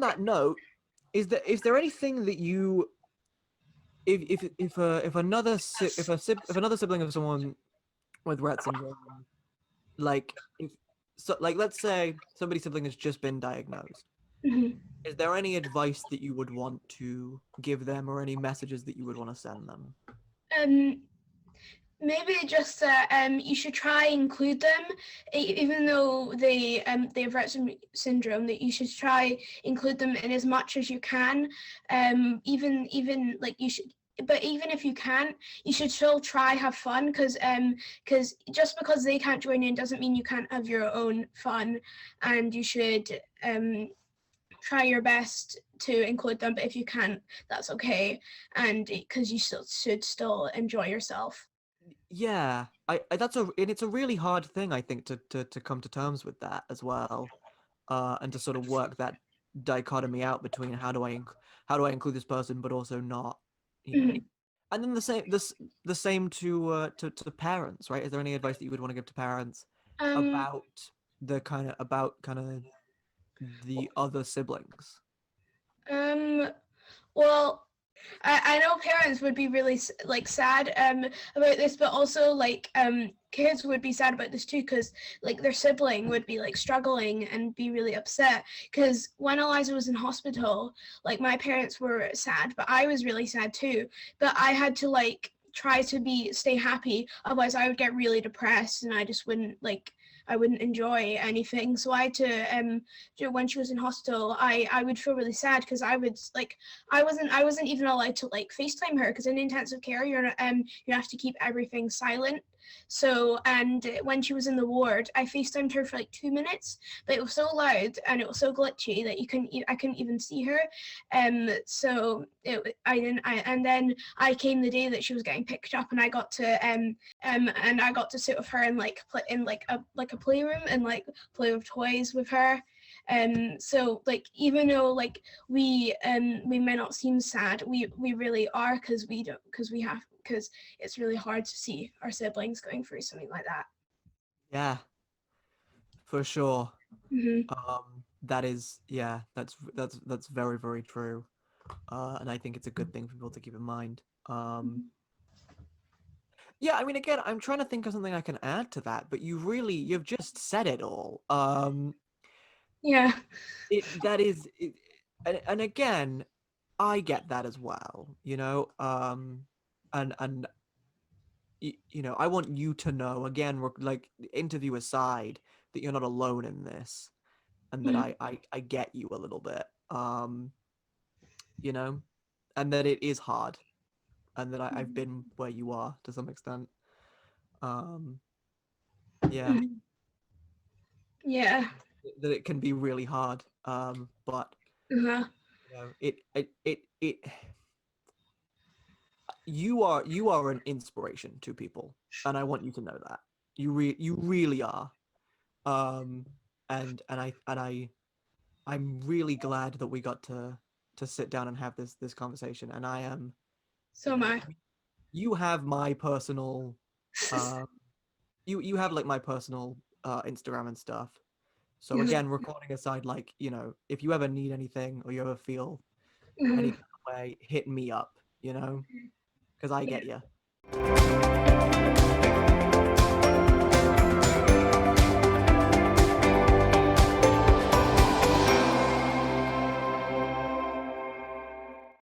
that note, is there anything that you, if another sibling of someone with Rett syndrome, like if so, like let's say somebody's sibling has just been diagnosed, Mhm. is there any advice that you would want to give them, or any messages that you would want to send them? Um, Maybe just that you should try include them, even though they have Rett syndrome. That you should try include them in as much as you can. Even like you should. But even if you can't, you should still try have fun, because just because they can't join in doesn't mean you can't have your own fun, and you should try your best to include them. But if you can't, that's okay, and because you still should still enjoy yourself. Yeah, I and it's a really hard thing, I think, to come to terms with that as well, and to sort of work that dichotomy out between how do I include this person, but also not, you know. Mhm. And then the same to parents, right? Is there any advice that you would want to give to parents Um, about about kind of the other siblings? um, well, I know parents would be really like sad about this, but also like kids would be sad about this too, because like their sibling would be like struggling and be really upset. Because when Eliza was in hospital, like my parents were sad, but I was really sad too. But I had to like try to be stay happy, otherwise I would get really depressed and I just wouldn't like I wouldn't enjoy anything. So I had to when she was in hospital, I would feel really sad because I would like I wasn't even allowed to like FaceTime her, because in intensive care you have to keep everything silent. So and when she was in the ward, I FaceTimed her for like 2 minutes, but it was so loud and it was so glitchy that I couldn't even see her. So I didn't. And then I came the day that she was getting picked up, and I got to and I got to sit with her and like play in like a playroom and like play with toys with her. So like even though like we may not seem sad, we really are, because we don't because it's really hard to see our siblings going through something like that. Yeah, for sure. Hmm. That is, yeah, that's very, very true. And I think it's a good thing for people to keep in mind. Yeah, I mean, again, I'm trying to think of something I can add to that, but you've just said it all. Yeah. It that is, and again, I get that as well, you know. And you know, I want you to know, again, we're like, interview aside, that you're not alone in this, and that Mhm. I get you a little bit. You know, and that it is hard, and that I've been where you are to some extent. Um, yeah, Mhm. Yeah. that it can be really hard. But Uh-huh. you know, it you are an inspiration to people, and I want you to know that you really are. Um, and I'm really glad that we got to sit down and have this conversation. And I am, So you am know, I. you have my personal, um, you have like my personal Instagram and stuff. So Mhm. again, recording aside, like, you know, if you ever need anything or you ever feel any Mhm. kind of way, hit me up, you know, because I Yeah. get you.